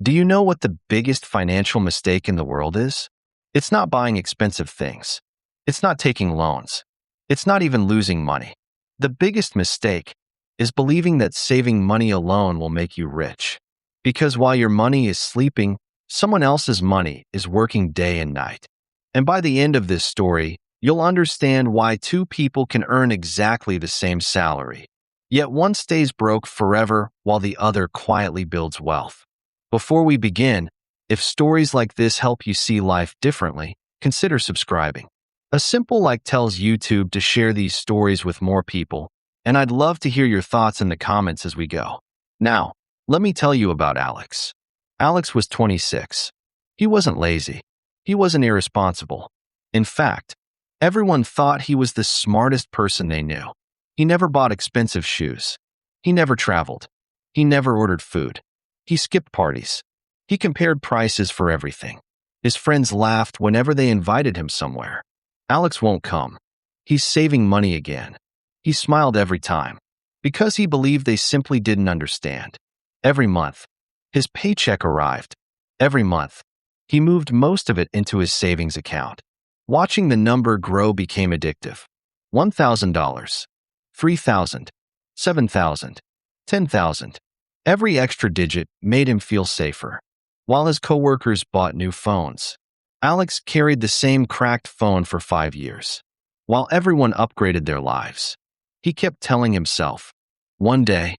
Do you know what the biggest financial mistake in the world is? It's not buying expensive things. It's not taking loans. It's not even losing money. The biggest mistake is believing that saving money alone will make you rich. Because while your money is sleeping, someone else's money is working day and night. And by the end of this story, you'll understand why two people can earn exactly the same salary, yet one stays broke forever while the other quietly builds wealth. Before we begin, if stories like this help you see life differently, consider subscribing. A simple like tells YouTube to share these stories with more people, and I'd love to hear your thoughts in the comments as we go. Now, let me tell you about Alex. Alex was 26. He wasn't lazy. He wasn't irresponsible. In fact, everyone thought he was the smartest person they knew. He never bought expensive shoes. He never traveled. He never ordered food. He skipped parties. He compared prices for everything. His friends laughed whenever they invited him somewhere. Alex won't come. He's saving money again. He smiled every time, because he believed they simply didn't understand. Every month, his paycheck arrived. Every month, he moved most of it into his savings account. Watching the number grow became addictive. $1,000, $3,000, $7,000, $10,000. Every extra digit made him feel safer. While his coworkers bought new phones, Alex carried the same cracked phone for 5 years. While everyone upgraded their lives, he kept telling himself, one day.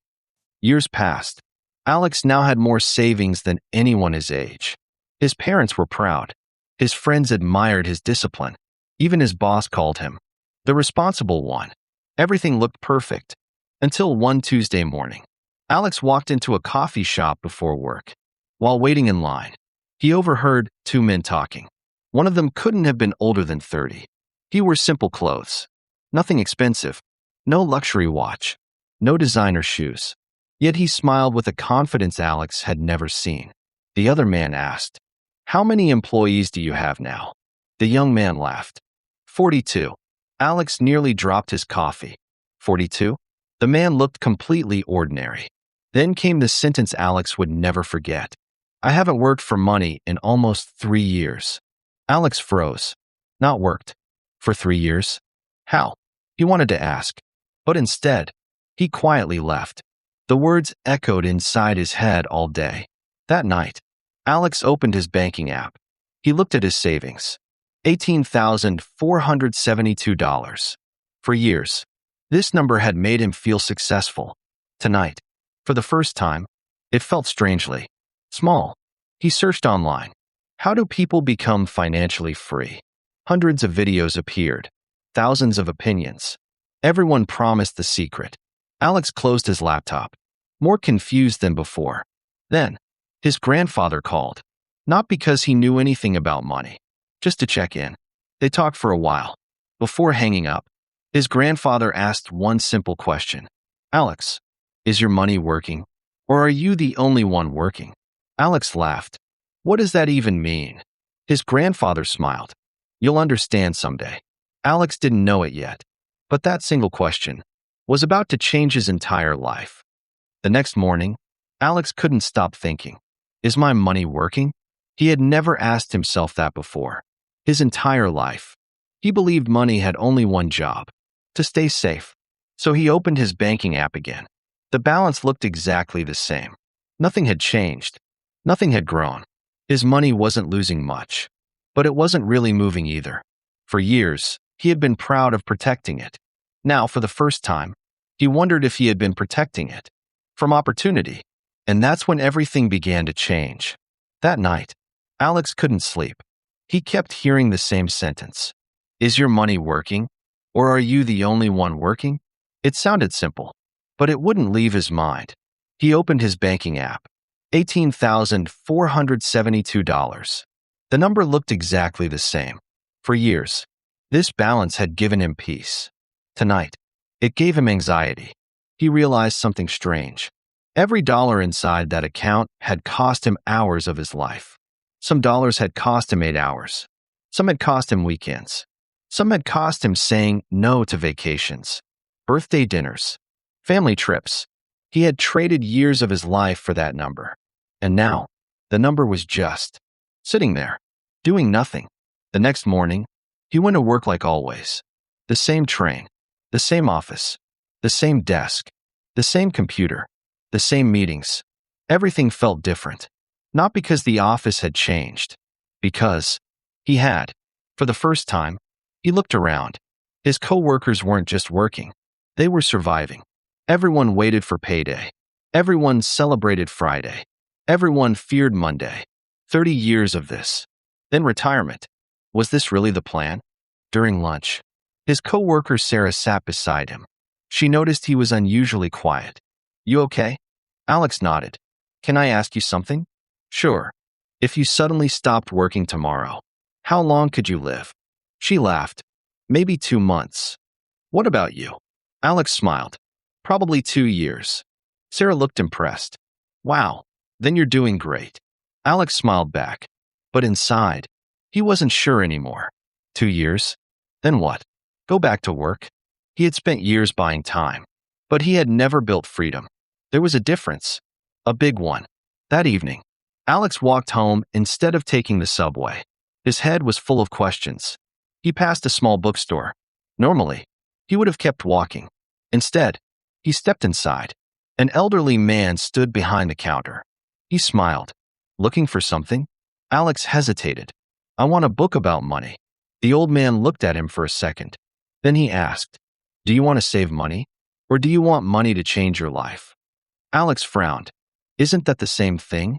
Years passed. Alex now had more savings than anyone his age. His parents were proud. His friends admired his discipline. Even his boss called him the responsible one. Everything looked perfect. Until one Tuesday morning, Alex walked into a coffee shop before work. While waiting in line, he overheard two men talking. One of them couldn't have been older than 30. He wore simple clothes. Nothing expensive. No luxury watch. No designer shoes. Yet he smiled with a confidence Alex had never seen. The other man asked, "How many employees do you have now?" The young man laughed. 42. Alex nearly dropped his coffee. 42? The man looked completely ordinary. Then came the sentence Alex would never forget. "I haven't worked for money in almost 3 years." Alex froze. Not worked? For 3 years? How? He wanted to ask. But instead, he quietly left. The words echoed inside his head all day. That night, Alex opened his banking app. He looked at his savings. $18,472. For years, this number had made him feel successful. Tonight, for the first time, it felt strangely small. He searched online. How do people become financially free? Hundreds of videos appeared. Thousands of opinions. Everyone promised the secret. Alex closed his laptop, more confused than before. Then, his grandfather called. Not because he knew anything about money, just to check in. They talked for a while. Before hanging up, his grandfather asked one simple question. "Alex, is your money working? Or are you the only one working?" Alex laughed. "What does that even mean?" His grandfather smiled. "You'll understand someday." Alex didn't know it yet, but that single question was about to change his entire life. The next morning, Alex couldn't stop thinking, is my money working? He had never asked himself that before. His entire life, he believed money had only one job, to stay safe. So he opened his banking app again. The balance looked exactly the same. Nothing had changed. Nothing had grown. His money wasn't losing much, but it wasn't really moving either. For years, he had been proud of protecting it. Now, for the first time, he wondered if he had been protecting it from opportunity. And that's when everything began to change. That night, Alex couldn't sleep. He kept hearing the same sentence. Is your money working? Or are you the only one working? It sounded simple, but it wouldn't leave his mind. He opened his banking app. $18,472. The number looked exactly the same. For years, this balance had given him peace. Tonight, it gave him anxiety. He realized something strange. Every dollar inside that account had cost him hours of his life. Some dollars had cost him 8 hours. Some had cost him weekends. Some had cost him saying no to vacations, birthday dinners, family trips. He had traded years of his life for that number. And now, The number was just sitting there, doing nothing. The next morning, he went to work like always. The same train, the same office, the same desk, the same computer, the same meetings. Everything felt different. Not because the office had changed, because he had. For the first time, he looked around. His co-workers weren't just working. They were surviving. Everyone waited for payday. Everyone celebrated Friday. Everyone feared Monday. 30 years of this. Then retirement. Was this really the plan? During lunch, his co-worker Sarah sat beside him. She noticed he was unusually quiet. "You okay?" Alex nodded. "Can I ask you something?" "Sure. If you suddenly stopped working tomorrow, how long could you live?" She laughed. "Maybe 2 months." "What about you?" Alex smiled. "Probably 2 years." Sarah looked impressed. "Wow, then you're doing great." Alex smiled back. But inside, he wasn't sure anymore. 2 years? Then what? Go back to work? He had spent years buying time, but he had never built freedom. There was a difference. A big one. That evening, Alex walked home instead of taking the subway. His head was full of questions. He passed a small bookstore. Normally, he would have kept walking. Instead, he stepped inside. An elderly man stood behind the counter. He smiled. "Looking for something?" Alex hesitated. "I want a book about money." The old man looked at him for a second. Then he asked, "Do you want to save money? Or do you want money to change your life?" Alex frowned. "Isn't that the same thing?"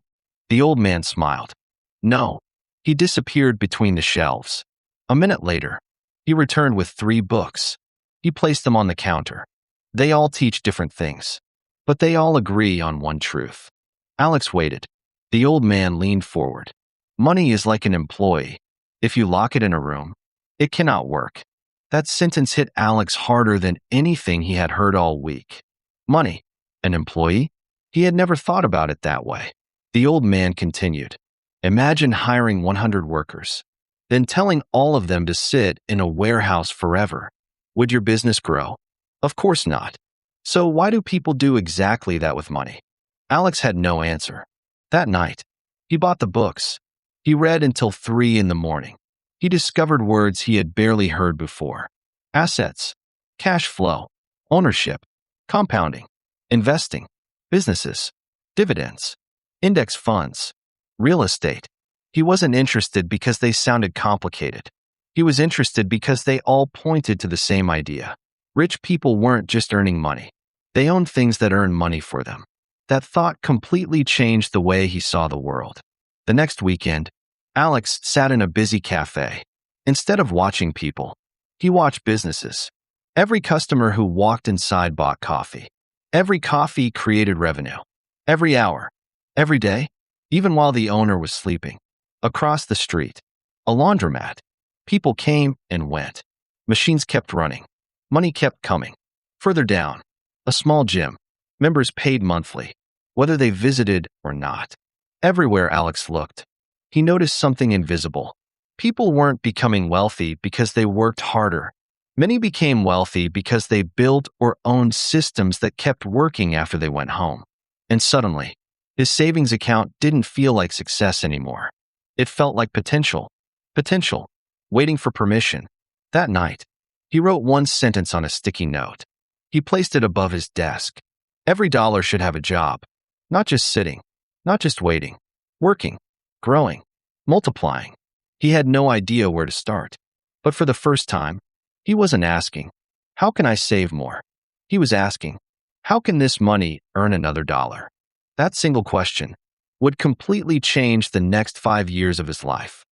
The old man smiled. "No." He disappeared between the shelves. A minute later, he returned with 3 books. He placed them on the counter. They all teach different things, but they all agree on one truth. Alex waited. The old man leaned forward. "Money is like an employee. If you lock it in a room, it cannot work." That sentence hit Alex harder than anything he had heard all week. Money, an employee? He had never thought about it that way. The old man continued. "Imagine hiring 100 workers, then telling all of them to sit in a warehouse forever. Would your business grow? Of course not. So why do people do exactly that with money?" Alex had no answer. That night, he bought the books. He read until 3 in the morning. He discovered words he had barely heard before. Assets, cash flow, ownership, compounding, investing, businesses, dividends, index funds, real estate. He wasn't interested because they sounded complicated. He was interested because they all pointed to the same idea. Rich people weren't just earning money. They owned things that earned money for them. That thought completely changed the way he saw the world. The next weekend, Alex sat in a busy cafe. Instead of watching people, he watched businesses. Every customer who walked inside bought coffee. Every coffee created revenue. Every hour, every day, even while the owner was sleeping. Across the street, a laundromat. People came and went. Machines kept running. Money kept coming. Further down, a small gym. Members paid monthly, whether they visited or not. Everywhere Alex looked, he noticed something invisible. People weren't becoming wealthy because they worked harder. Many became wealthy because they built or owned systems that kept working after they went home. And suddenly, his savings account didn't feel like success anymore. It felt like potential. Potential, waiting for permission. That night, he wrote one sentence on a sticky note. He placed it above his desk. Every dollar should have a job. Not just sitting, not just waiting, working, growing, multiplying. He had no idea where to start. But for the first time, he wasn't asking, "How can I save more?" He was asking, "How can this money earn another dollar?" That single question would completely change the next 5 years of his life.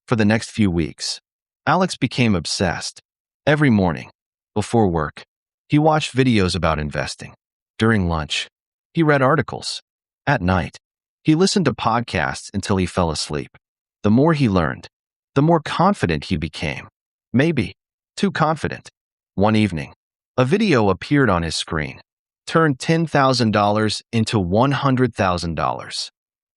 For the next few weeks, Alex became obsessed. Every morning, before work, he watched videos about investing. During lunch, he read articles. At night, he listened to podcasts until he fell asleep. The more he learned, the more confident he became. Maybe too confident. One evening, a video appeared on his screen. Turned $10,000 into $100,000.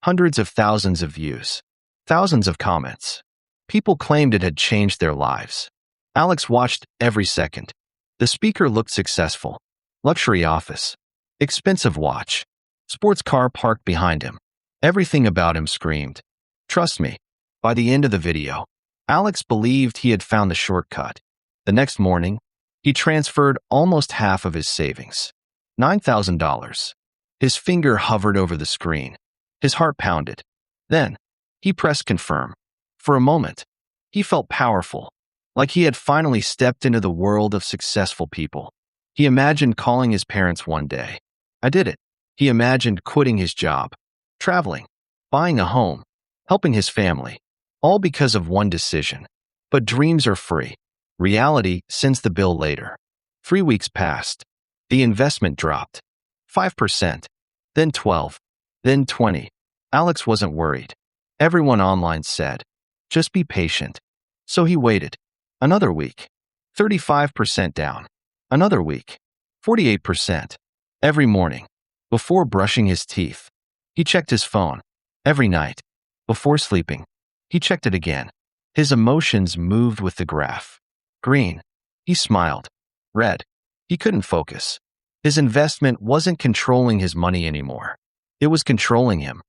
Hundreds of thousands of views. Thousands of comments. People claimed it had changed their lives. Alex watched every second. The speaker looked successful. Luxury office. Expensive watch. Sports car parked behind him. Everything about him screamed, "Trust me." By the end of the video, Alex believed he had found the shortcut. The next morning, he transferred almost half of his savings, $9,000. His finger hovered over the screen. His heart pounded. Then, he pressed confirm. For a moment, he felt powerful, like he had finally stepped into the world of successful people. He imagined calling his parents one day. "I did it." He imagined quitting his job, traveling, buying a home, helping his family, all because of one decision. But dreams are free. Reality sends the bill later. 3 weeks passed. The investment dropped. 5%, then 12, then 20. Alex wasn't worried. Everyone online said, "Just be patient." So he waited. Another week. 35% down. Another week. 48%. Every morning, before brushing his teeth, he checked his phone. Every night, before sleeping, he checked it again. His emotions moved with the graph. Green. He smiled. Red. He couldn't focus. His investment wasn't controlling his money anymore. It was controlling him.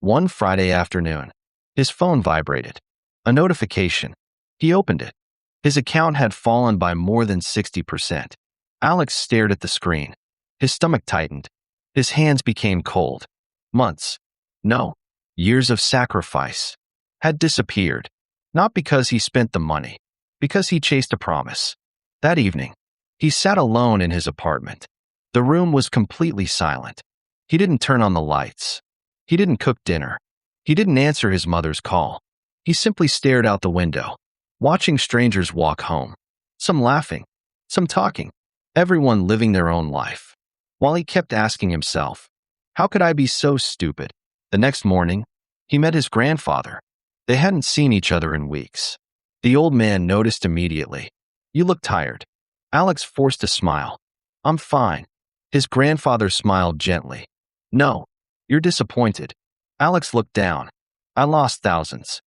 One Friday afternoon, his phone vibrated. A notification. He opened it. His account had fallen by more than 60%. Alex stared at the screen. His stomach tightened. His hands became cold. Months, no, years of sacrifice had disappeared. Not because he spent the money, because he chased a promise. That evening, he sat alone in his apartment. The room was completely silent. He didn't turn on the lights. He didn't cook dinner. He didn't answer his mother's call. He simply stared out the window, watching strangers walk home. Some laughing, some talking, everyone living their own life. While he kept asking himself, "How could I be so stupid?" The next morning, he met his grandfather. They hadn't seen each other in weeks. The old man noticed immediately. "You look tired." Alex forced a smile. "I'm fine." His grandfather smiled gently. "No, you're disappointed." Alex looked down. "I lost thousands."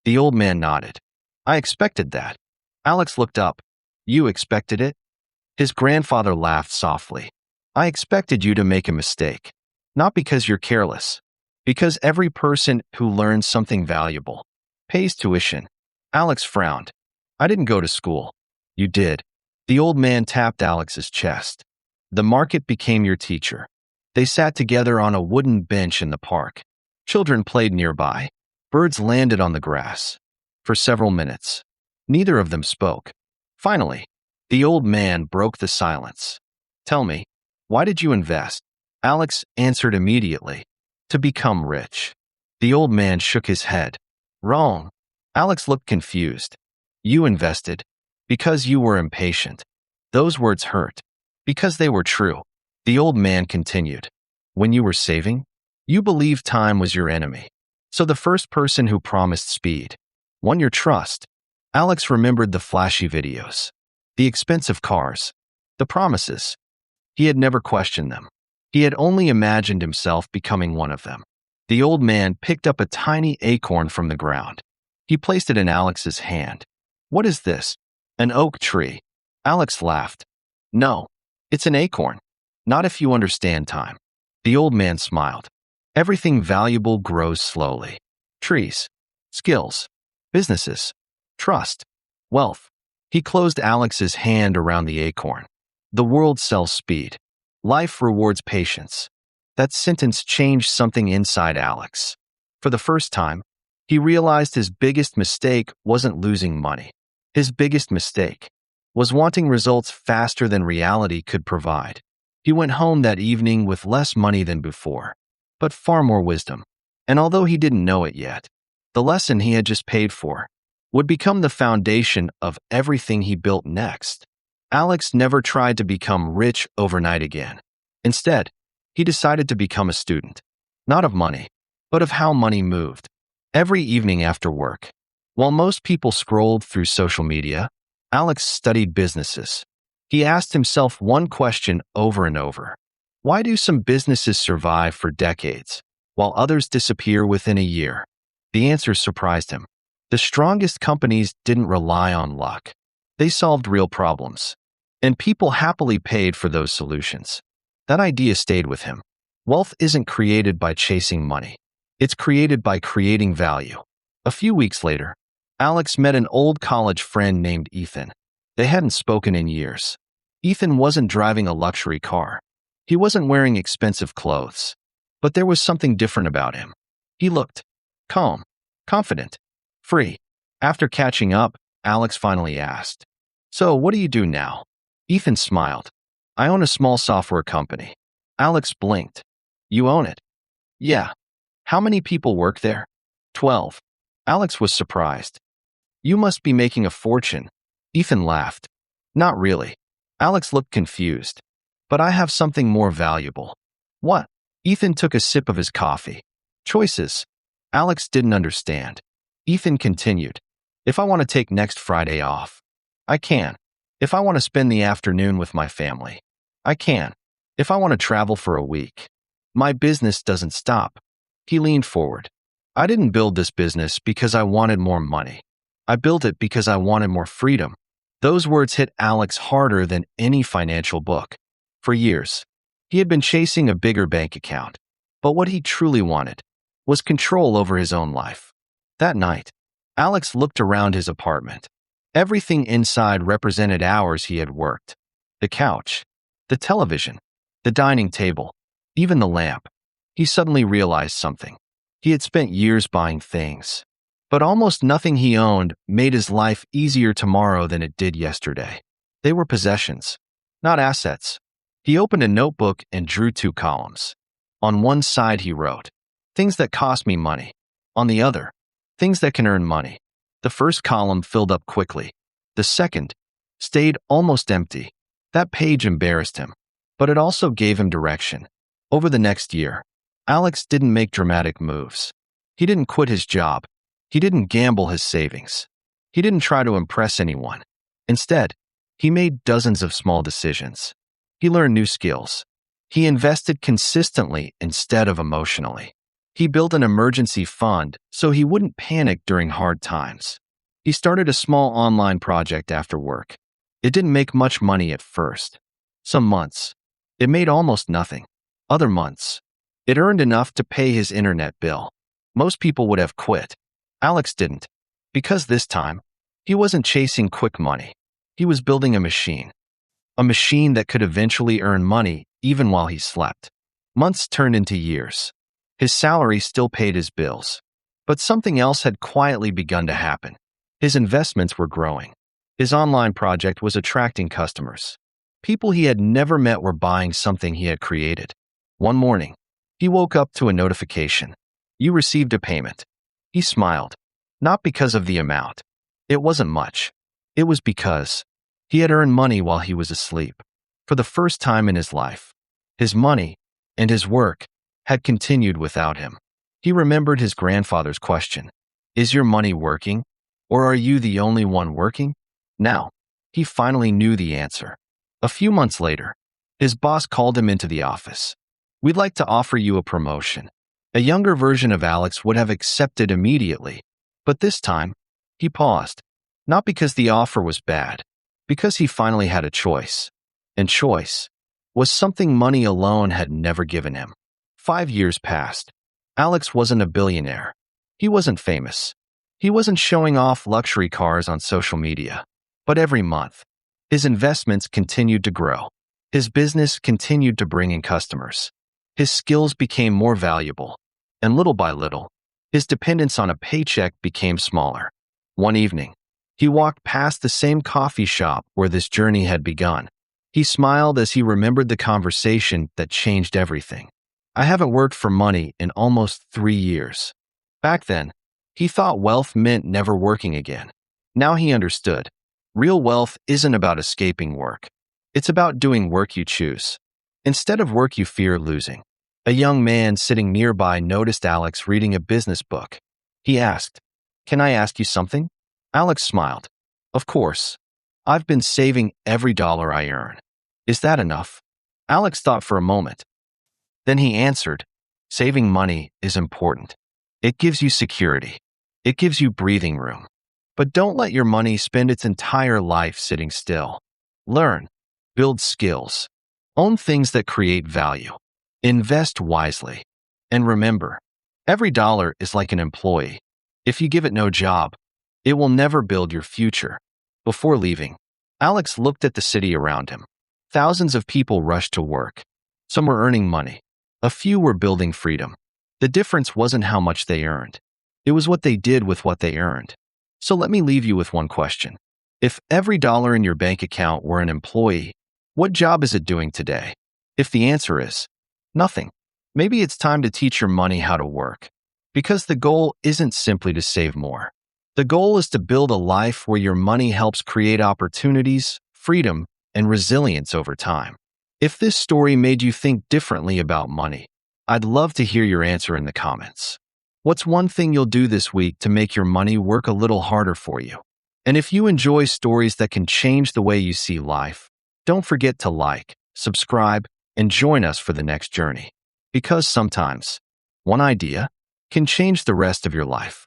The old man nodded. "I expected that." Alex looked up. "You expected it?" His grandfather laughed softly. "I expected you to make a mistake. Not because you're careless. Because every person who learns something valuable pays tuition." Alex frowned. "I didn't go to school." "You did." The old man tapped Alex's chest. "The market became your teacher." They sat together on a wooden bench in the park. Children played nearby. Birds landed on the grass. For several minutes, neither of them spoke. Finally, the old man broke the silence. "Tell me, why did you invest?" Alex answered immediately. "To become rich." The old man shook his head. "Wrong." Alex looked confused. "You invested because you were impatient." Those words hurt, because they were true. The old man continued. "When you were saving, you believed time was your enemy. So the first person who promised speed won your trust." Alex remembered the flashy videos, the expensive cars, the promises. He had never questioned them. He had only imagined himself becoming one of them. The old man picked up a tiny acorn from the ground. He placed it in Alex's hand. "What is this?" "An oak tree." Alex laughed. "No, it's an acorn. Not if you understand time." The old man smiled. "Everything valuable grows slowly. Trees, skills, businesses, trust, wealth." He closed Alex's hand around the acorn. "The world sells speed. Life rewards patience." That sentence changed something inside Alex. For the first time, he realized his biggest mistake wasn't losing money. His biggest mistake was wanting results faster than reality could provide. He went home that evening with less money than before, but far more wisdom. And although he didn't know it yet, the lesson he had just paid for would become the foundation of everything he built next. Alex never tried to become rich overnight again. Instead, he decided to become a student, not of money, but of how money moved. Every evening after work, while most people scrolled through social media, Alex studied businesses. He asked himself one question over and over. Why do some businesses survive for decades, while others disappear within a year? The answers surprised him. The strongest companies didn't rely on luck. They solved real problems, and people happily paid for those solutions. That idea stayed with him. Wealth isn't created by chasing money. It's created by creating value. A few weeks later, Alex met an old college friend named Ethan. They hadn't spoken in years. Ethan wasn't driving a luxury car. He wasn't wearing expensive clothes. But there was something different about him. He looked calm, confident, free. After catching up, Alex finally asked, "So, what do you do now?" Ethan smiled. "I own a small software company." Alex blinked. "You own it?" "Yeah." "How many people work there?" 12. Alex was surprised. "You must be making a fortune." Ethan laughed. "Not really." Alex looked confused. "But I have something more valuable." "What?" Ethan took a sip of his coffee. "Choices." Alex didn't understand. Ethan continued. "If I want to take next Friday off, I can. If I want to spend the afternoon with my family, I can. If I want to travel for a week, my business doesn't stop." He leaned forward. "I didn't build this business because I wanted more money. I built it because I wanted more freedom." Those words hit Alex harder than any financial book. For years, he had been chasing a bigger bank account. But what he truly wanted was control over his own life. That night, Alex looked around his apartment. Everything inside represented hours he had worked. The couch, the television, the dining table, even the lamp. He suddenly realized something. He had spent years buying things, but almost nothing he owned made his life easier tomorrow than it did yesterday. They were possessions, not assets. He opened a notebook and drew 2 columns. On one side he wrote, "Things that cost me money." On the other, "Things that can earn money." The first column filled up quickly. The second stayed almost empty. That page embarrassed him, but it also gave him direction. Over the next year, Alex didn't make dramatic moves. He didn't quit his job. He didn't gamble his savings. He didn't try to impress anyone. Instead, he made dozens of small decisions. He learned new skills. He invested consistently instead of emotionally. He built an emergency fund so he wouldn't panic during hard times. He started a small online project after work. It didn't make much money at first. Some months, it made almost nothing. Other months, it earned enough to pay his internet bill. Most people would have quit. Alex didn't. Because this time, he wasn't chasing quick money. He was building a machine. A machine that could eventually earn money even while he slept. Months turned into years. His salary still paid his bills. But something else had quietly begun to happen. His investments were growing. His online project was attracting customers. People he had never met were buying something he had created. One morning, he woke up to a notification. "You received a payment." He smiled. Not because of the amount. It wasn't much. It was because he had earned money while he was asleep. For the first time in his life, his money and his work had continued without him. He remembered his grandfather's question, "Is your money working? Or are you the only one working?" Now, he finally knew the answer. A few months later, his boss called him into the office. "We'd like to offer you a promotion." A younger version of Alex would have accepted immediately, but this time, he paused. Not because the offer was bad, because he finally had a choice. And choice was something money alone had never given him. 5 years passed. Alex wasn't a billionaire. He wasn't famous. He wasn't showing off luxury cars on social media. But every month, his investments continued to grow. His business continued to bring in customers. His skills became more valuable. And little by little, his dependence on a paycheck became smaller. One evening, he walked past the same coffee shop where this journey had begun. He smiled as he remembered the conversation that changed everything. "I haven't worked for money in almost 3 years." Back then, he thought wealth meant never working again. Now he understood. Real wealth isn't about escaping work. It's about doing work you choose, instead of work you fear losing. A young man sitting nearby noticed Alex reading a business book. He asked, "Can I ask you something?" Alex smiled. "Of course. I've been saving every dollar I earn." "Is that enough?" Alex thought for a moment. Then he answered, "Saving money is important. It gives you security. It gives you breathing room. But don't let your money spend its entire life sitting still. Learn, build skills, own things that create value, invest wisely. And remember, Every dollar is like an employee. If you give it no job, it will never build your future. Before leaving, Alex looked at the city around him. Thousands of people rushed to work. Some were earning money. A few were building freedom. The difference wasn't how much they earned. It was what they did with what they earned. So let me leave you with one question. If every dollar in your bank account were an employee, what job is it doing today? If the answer is nothing, maybe it's time to teach your money how to work. Because the goal isn't simply to save more. The goal is to build a life where your money helps create opportunities, freedom, and resilience over time. If this story made you think differently about money, I'd love to hear your answer in the comments. What's one thing you'll do this week to make your money work a little harder for you? And if you enjoy stories that can change the way you see life, don't forget to like, subscribe, and join us for the next journey. Because sometimes, one idea can change the rest of your life.